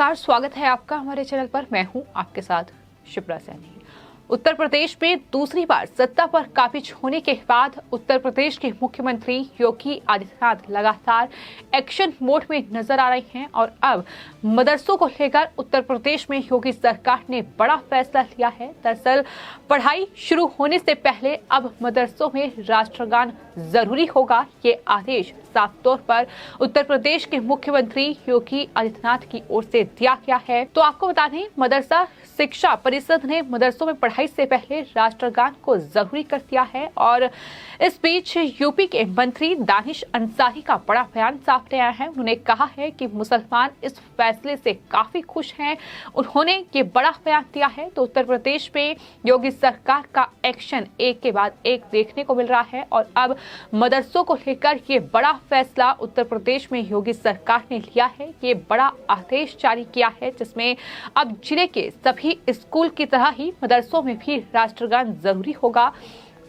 नमस्कार, स्वागत है आपका हमारे चैनल पर। मैं हूं आपके साथ शिप्रा सैनी। उत्तर प्रदेश में दूसरी बार सत्ता पर काबिज होने के बाद उत्तर प्रदेश के मुख्यमंत्री योगी आदित्यनाथ लगातार एक्शन मोड में नजर आ रहे हैं और अब मदरसों को लेकर उत्तर प्रदेश में योगी सरकार ने बड़ा फैसला लिया है। दरअसल पढ़ाई शुरू होने से पहले अब मदरसों में राष्ट्रगान जरूरी होगा। ये आदेश साफ तौर पर उत्तर प्रदेश के मुख्यमंत्री योगी आदित्यनाथ की ओर से दिया गया है। तो आपको बता दें, मदरसा शिक्षा परिषद ने मदरसों में पढ़ाई से पहले राष्ट्रगान को जरूरी कर दिया है। और इस बीच यूपी के मंत्री दानिश अंसारी का बड़ा बयान सामने आया है। उन्होंने कहा है कि मुसलमान इस फैसले से काफी खुश हैं। उन्होंने ये बड़ा बयान दिया है। तो उत्तर प्रदेश में योगी सरकार का एक्शन एक के बाद एक देखने को मिल रहा है और अब मदरसों को लेकर ये बड़ा फैसला उत्तर प्रदेश में योगी सरकार ने लिया है। ये बड़ा आदेश जारी किया है जिसमें अब जिले के सभी स्कूल की तरह ही मदरसों में भी राष्ट्रगान जरूरी होगा।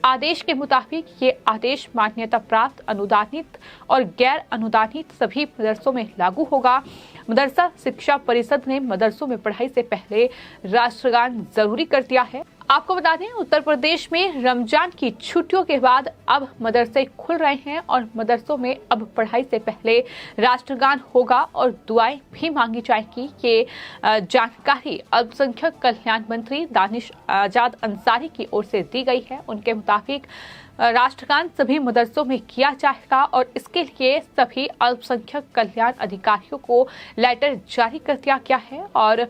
आदेश के मुताबिक ये आदेश मान्यता प्राप्त, अनुदानित और गैर अनुदानित सभी मदरसों में लागू होगा। मदरसा शिक्षा परिषद ने मदरसों में पढ़ाई से पहले राष्ट्रगान जरूरी कर दिया है। आपको बता दें, उत्तर प्रदेश में रमजान की छुट्टियों के बाद अब मदरसे खुल रहे हैं और मदरसों में अब पढ़ाई से पहले राष्ट्रगान होगा और दुआएं भी मांगी जाएंगी। ये जानकारी अल्पसंख्यक कल्याण मंत्री दानिश आजाद अंसारी की ओर से दी गई है। उनके मुताबिक राष्ट्रगान सभी मदरसों में किया जाएगा और इसके लिए सभी अल्पसंख्यक कल्याण अधिकारियों को लेटर जारी कर दिया गया है। और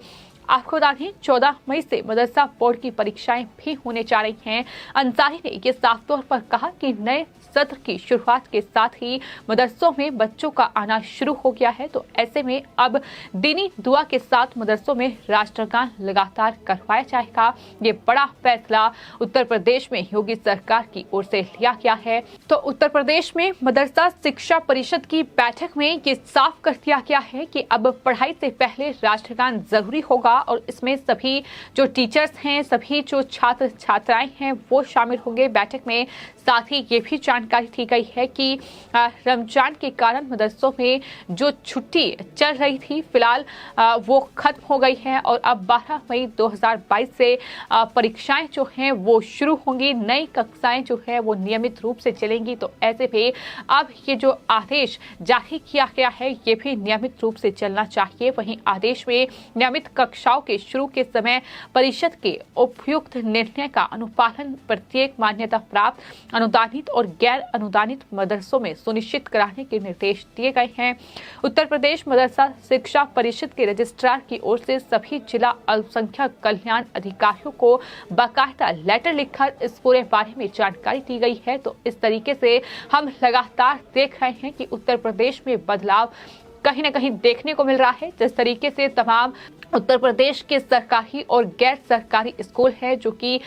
आपको बता दें, 14 मई से मदरसा बोर्ड की परीक्षाएं भी होने जा रही हैं। अंसारी ने ये साफ तौर पर कहा कि नए सत्र की शुरुआत के साथ ही मदरसों में बच्चों का आना शुरू हो गया है। तो ऐसे में अब दीनी दुआ के साथ मदरसों में राष्ट्रगान लगातार करवाया जाएगा। ये बड़ा फैसला उत्तर प्रदेश में योगी सरकार की ओर से लिया गया है। तो उत्तर प्रदेश में मदरसा शिक्षा परिषद की बैठक में ये साफ कर दिया गया है कि अब पढ़ाई से पहले राष्ट्रगान जरूरी होगा और इसमें सभी जो टीचर्स हैं, सभी जो छात्र छात्राएं हैं वो शामिल होंगे बैठक में। साथ ही ये भी जानकारी दी गई है कि रमजान के कारण मदरसों में जो छुट्टी चल रही थी फिलहाल वो खत्म हो गई है और अब 12 मई 2022 से परीक्षाएं जो हैं वो शुरू होंगी। नई कक्षाएं जो है वो नियमित रूप से चलेंगी। तो ऐसे में अब ये जो आदेश जारी किया गया है ये भी नियमित रूप से चलना चाहिए। वहीं आदेश में नियमित कक्षाओं के शुरू के समय परिषद के उपयुक्त निर्णय का अनुपालन प्रत्येक मान्यता प्राप्त, अनुदानित और गैर अनुदानित मदरसों में सुनिश्चित कराने के निर्देश दिए गए हैं। उत्तर प्रदेश मदरसा शिक्षा परिषद के रजिस्ट्रार की ओर से सभी जिला अल्पसंख्यक कल्याण अधिकारियों को बाकायदा लेटर लिखकर इस पूरे बारे में जानकारी दी गई है। तो इस तरीके से हम लगातार देख रहे हैं कि उत्तर प्रदेश में बदलाव कहीं ना कहीं देखने को मिल रहा है। जिस तरीके से तमाम उत्तर प्रदेश के सरकारी और गैर सरकारी स्कूल हैं, जो कि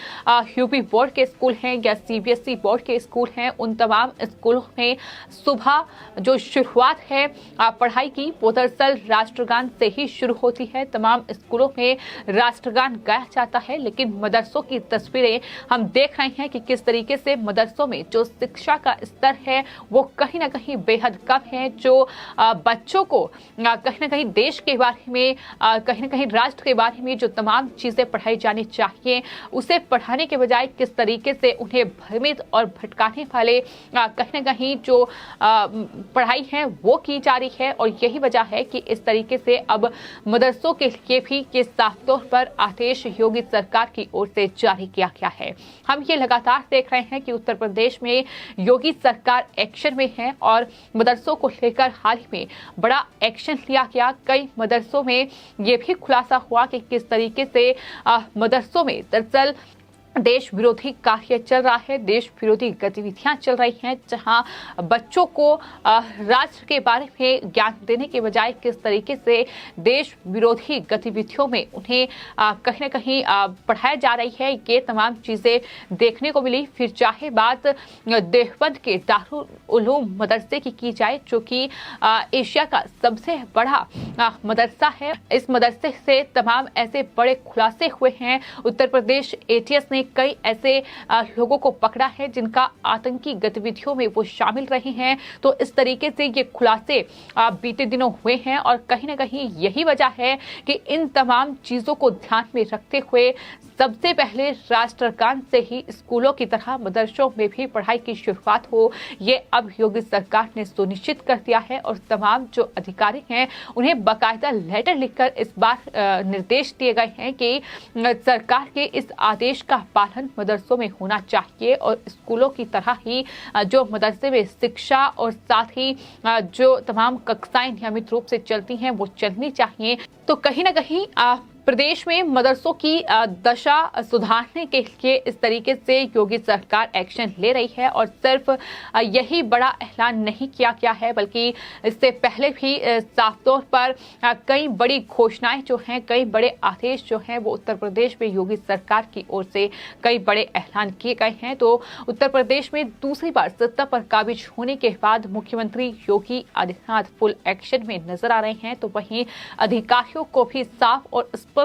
यूपी बोर्ड के स्कूल हैं या सीबीएसई बोर्ड के स्कूल हैं, उन तमाम स्कूलों में सुबह जो शुरुआत है पढ़ाई की वो दरअसल राष्ट्रगान से ही शुरू होती है। तमाम स्कूलों में राष्ट्रगान गाया जाता है। लेकिन मदरसों की तस्वीरें हम देख रहे हैं कि किस तरीके से मदरसों में जो शिक्षा का स्तर है वो कहीं ना कहीं बेहद कम है। जो बच्चों को कहीं ना कहीं देश के बारे में, कहीं कहीं राष्ट्र के बारे में जो तमाम चीजें पढ़ाई जानी चाहिए उसे पढ़ाने के बजाय किस तरीके से उन्हें भ्रमित और भटकाने वाले कहीं ना कहीं जो पढ़ाई है वो की जा रही है। और यही वजह है कि इस तरीके से अब मदरसों के लिए भी ये साफ तौर पर आदेश योगी सरकार की ओर से जारी किया गया है। हम ये लगातार देख रहे हैं कि उत्तर प्रदेश में योगी सरकार एक्शन में है और मदरसों को लेकर हाल ही में बड़ा एक्शन लिया गया। कई मदरसों में ये भी खुलासा हुआ कि किस तरीके से मदरसों में दरअसल देश विरोधी कार्य चल रहा है, देश विरोधी गतिविधियां चल रही हैं, जहां बच्चों को राष्ट्र के बारे में ज्ञान देने के बजाय किस तरीके से देश विरोधी गतिविधियों में उन्हें कहीं ना कहीं पढ़ाया जा रही है। ये तमाम चीजें देखने को मिली। फिर चाहे बात देवबंद के दारुल उलूम मदरसे की जाए, जो कि एशिया का सबसे बड़ा मदरसा है। इस मदरसे से तमाम ऐसे बड़े खुलासे हुए हैं। उत्तर प्रदेश एटीएस ने ने कई ऐसे लोगों को पकड़ा है जिनका आतंकी गतिविधियों में वो शामिल रहे हैं। तो इस तरीके से ये खुलासे बीते दिनों हुए हैं और कहीं ना कहीं यही वजह है कि इन तमाम चीजों को ध्यान में रखते हुए सबसे पहले राष्ट्रगान से ही स्कूलों की तरह मदरसों में भी पढ़ाई की शुरुआत हो, ये अब योगी सरकार ने सुनिश्चित कर दिया है। और तमाम जो अधिकारी हैं उन्हें बाकायदा लेटर लिखकर इस बार निर्देश दिए गए हैं कि सरकार के इस आदेश का पालन मदरसों में होना चाहिए और स्कूलों की तरह ही जो मदरसे में शिक्षा और साथ ही जो तमाम कक्षाएं नियमित रूप से चलती हैं वो चलनी चाहिए। तो कहीं ना कहीं प्रदेश में मदरसों की दशा सुधारने के लिए इस तरीके से योगी सरकार एक्शन ले रही है और सिर्फ यही बड़ा ऐलान नहीं किया गया है बल्कि इससे पहले भी साफ तौर पर कई बड़ी घोषणाएं जो हैं, कई बड़े आदेश जो हैं वो उत्तर प्रदेश में योगी सरकार की ओर से कई बड़े ऐलान किए गए हैं। तो उत्तर प्रदेश में दूसरी बार सत्ता पर काबिज होने के बाद मुख्यमंत्री योगी आदित्यनाथ फुल एक्शन में नजर आ रहे हैं। तो वहीं अधिकारियों को भी साफ और स्पष्ट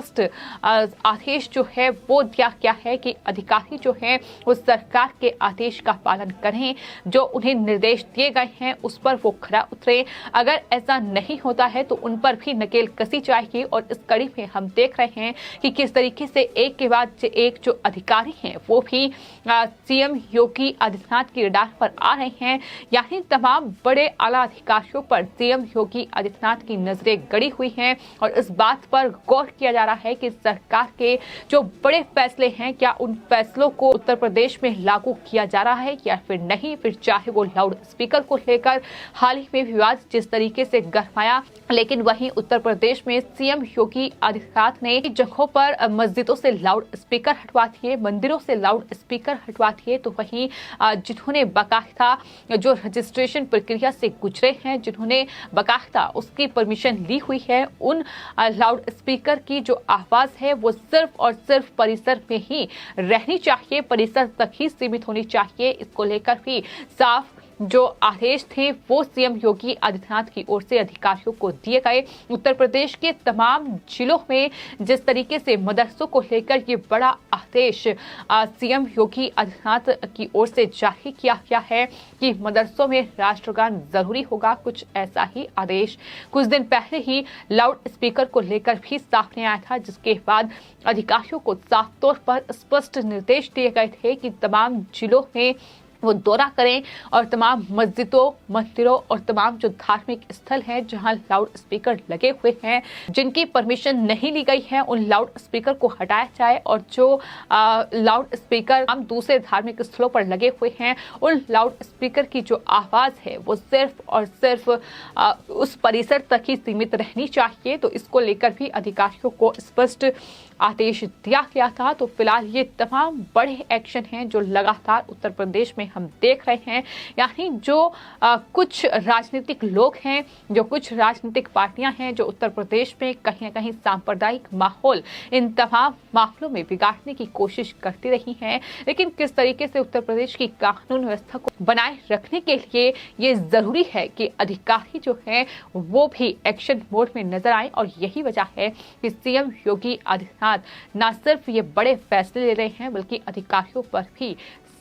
आदेश जो है वो दिया गया है कि अधिकारी जो है वो सरकार के आदेश का पालन करें, जो उन्हें निर्देश दिए गए हैं उस पर वो खरा उतरे। अगर ऐसा नहीं होता है तो उन पर भी नकेल कसी जाएगी। और इस कड़ी में हम देख रहे हैं कि किस तरीके से एक के बाद एक जो अधिकारी हैं वो भी सीएम योगी आदित्यनाथ की रडार पर आ रहे हैं। यानी तमाम बड़े आला अधिकारियों पर सीएम योगी आदित्यनाथ की नजरें गड़ी हुई हैं और इस बात पर गौर किया जा रहा है कि सरकार के जो बड़े फैसले हैं क्या उन फैसलों को उत्तर प्रदेश में लागू किया जा रहा है या फिर नहीं। फिर चाहे वो लाउड स्पीकर को लेकर हाल ही में विवाद जिस तरीके से गरमाया, लेकिन वहीं उत्तर प्रदेश में सीएम योगी आदित्यनाथ ने जगहों पर मस्जिदों से लाउड स्पीकर हटवा दिए, मंदिरों से लाउड स्पीकर हटवा दिए। तो वहीं जिन्होंने बाकायदा जो रजिस्ट्रेशन प्रक्रिया से गुजरे हैं, जिन्होंने बाकायदा उसकी परमिशन ली हुई है, उन लाउड स्पीकर की जो आवाज है वो सिर्फ और सिर्फ परिसर में ही रहनी चाहिए, परिसर तक ही सीमित होनी चाहिए। इसको लेकर भी साफ जो आदेश थे वो सीएम योगी आदित्यनाथ की ओर से अधिकारियों को दिए गए। उत्तर प्रदेश के तमाम जिलों में जिस तरीके से मदरसों को लेकर ये बड़ा आदेश सीएम योगी आदित्यनाथ की ओर से जारी किया गया है कि मदरसों में राष्ट्रगान जरूरी होगा, कुछ ऐसा ही आदेश कुछ दिन पहले ही लाउड स्पीकर को लेकर भी सामने आया था, जिसके बाद अधिकारियों को साफ तौर पर स्पष्ट निर्देश दिए गए थे कि तमाम जिलों में वो दौरा करें और तमाम मस्जिदों, मंदिरों और तमाम जो धार्मिक स्थल हैं जहां लाउड स्पीकर लगे हुए हैं, जिनकी परमिशन नहीं ली गई है, उन लाउड स्पीकर को हटाया जाए और जो लाउड स्पीकर हम दूसरे धार्मिक स्थलों पर लगे हुए हैं, उन लाउड स्पीकर की जो आवाज है वो सिर्फ और सिर्फ उस परिसर तक ही सीमित रहनी चाहिए। तो इसको लेकर भी अधिकारियों को स्पष्ट आदेश दिया गया था। तो फिलहाल ये तमाम बड़े एक्शन हैं जो लगातार उत्तर प्रदेश में हम देख रहे हैं। यानी जो कुछ राजनीतिक लोग हैं, जो कुछ राजनीतिक पार्टियां हैं जो उत्तर प्रदेश में कहीं न कहीं सांप्रदायिक माहौल इन तमाम मामलों में बिगाड़ने की कोशिश करती रही हैं, लेकिन किस तरीके से उत्तर प्रदेश की कानून व्यवस्था को बनाए रखने के लिए ये जरूरी है कि अधिकारी जो हैं वो भी एक्शन मोड में नजर आए। और यही वजह है कि सीएम योगी आदित्यनाथ न सिर्फ ये बड़े फैसले ले रहे हैं बल्कि अधिकारियों पर भी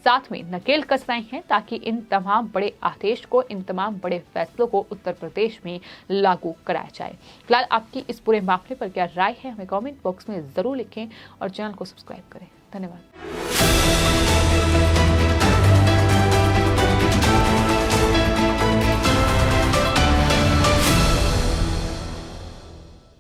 साथ में नकेल कस रहे हैं ताकि इन तमाम बड़े आदेश को, इन तमाम बड़े फैसलों को उत्तर प्रदेश में लागू कराया जाए। फिलहाल आपकी इस पूरे मामले पर क्या राय है हमें कमेंट बॉक्स में जरूर लिखें और चैनल को सब्सक्राइब करें। धन्यवाद।